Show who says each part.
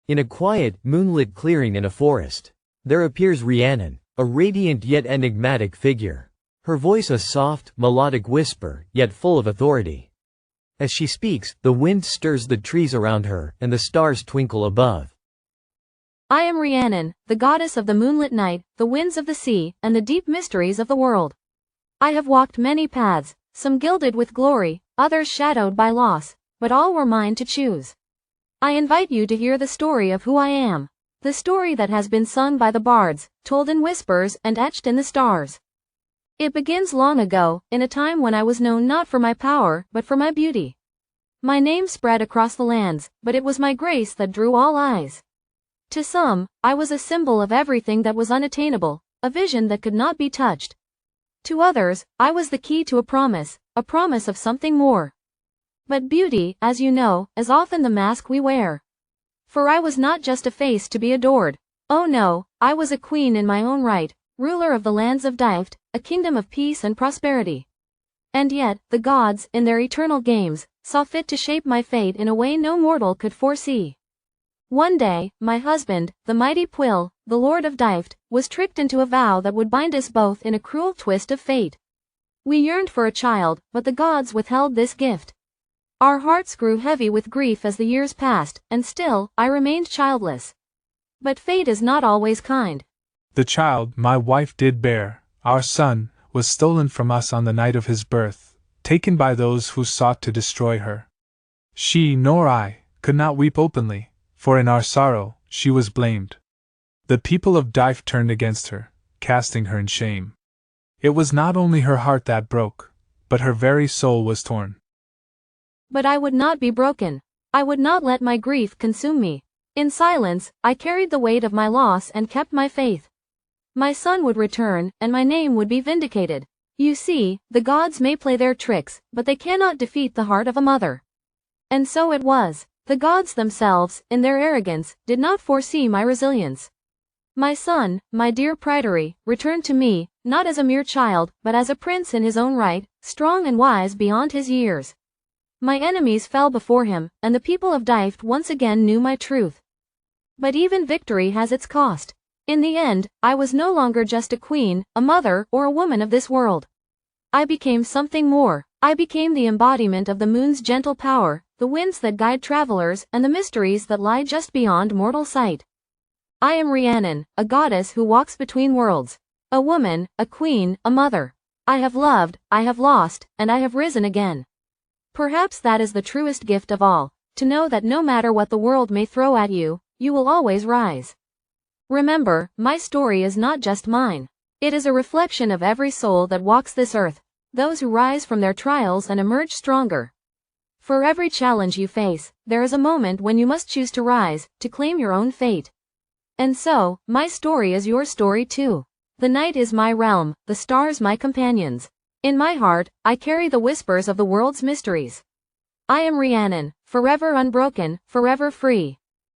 Speaker 1: In a quiet, moonlit clearing in a forest, there appears Rhiannon, a radiant yet enigmatic figure. Her voice a soft, melodic whisper, yet full of authority. As she speaks, the wind stirs the trees around her, and the stars twinkle above.
Speaker 2: I am Rhiannon, the goddess of the moonlit night, the winds of the sea, and the deep mysteries of the world. I have walked many paths, some gilded with glory, others shadowed by loss, but all were mine to choose. I invite you to hear the story of who I am, the story that has been sung by the bards, told in whispers and etched in the stars. It begins long ago, in a time when I was known not for my power, but for my beauty. My name spread across the lands, but it was my grace that drew all eyes. To some, I was a symbol of everything that was unattainable, a vision that could not be touched. To others, I was the key to a promise of something more. But beauty, as you know, is often the mask we wear. For I was not just a face to be adored. Oh no, I was a queen in my own right, ruler of the lands of Dyft, a kingdom of peace and prosperity. And yet, the gods, in their eternal games, saw fit to shape my fate in a way no mortal could foresee. One day, my husband, the mighty Pwyll, the lord of Dyft, was tricked into a vow that would bind us both in a cruel twist of fate. We yearned for a child, but the gods withheld this gift. Our hearts grew heavy with grief as the years passed, and still, I remained childless. But fate is not always kind.
Speaker 3: The child my wife did bear, our son, was stolen from us on the night of his birth, taken by those who sought to destroy her. She, nor I, could not weep openly, for in our sorrow, she was blamed. The people of Dyft turned against her, casting her in shame. It was not only her heart that broke, but her very soul was torn.
Speaker 2: But I would not be broken. I would not let my grief consume me. In silence, I carried the weight of my loss and kept my faith. My son would return, and my name would be vindicated. You see, the gods may play their tricks, but they cannot defeat the heart of a mother. And so it was. The gods themselves, in their arrogance, did not foresee my resilience. My son, my dear Pryderi, returned to me, not as a mere child, but as a prince in his own right, strong and wise beyond his years. My enemies fell before him, and the people of Dyft once again knew my truth. But even victory has its cost. In the end, I was no longer just a queen, a mother, or a woman of this world. I became something more. I became the embodiment of the moon's gentle power, the winds that guide travelers, and the mysteries that lie just beyond mortal sight. I am Rhiannon, a goddess who walks between worlds. A woman, a queen, a mother. I have loved, I have lost, and I have risen again. Perhaps that is the truest gift of all, to know that no matter what the world may throw at you, you will always rise. Remember, my story is not just mine. It is a reflection of every soul that walks this earth, those who rise from their trials and emerge stronger. For every challenge you face, there is a moment when you must choose to rise, to claim your own fate. And so, my story is your story too. The night is my realm, the stars my companions. In my heart, I carry the whispers of the world's mysteries. I am Rhiannon, forever unbroken, forever free.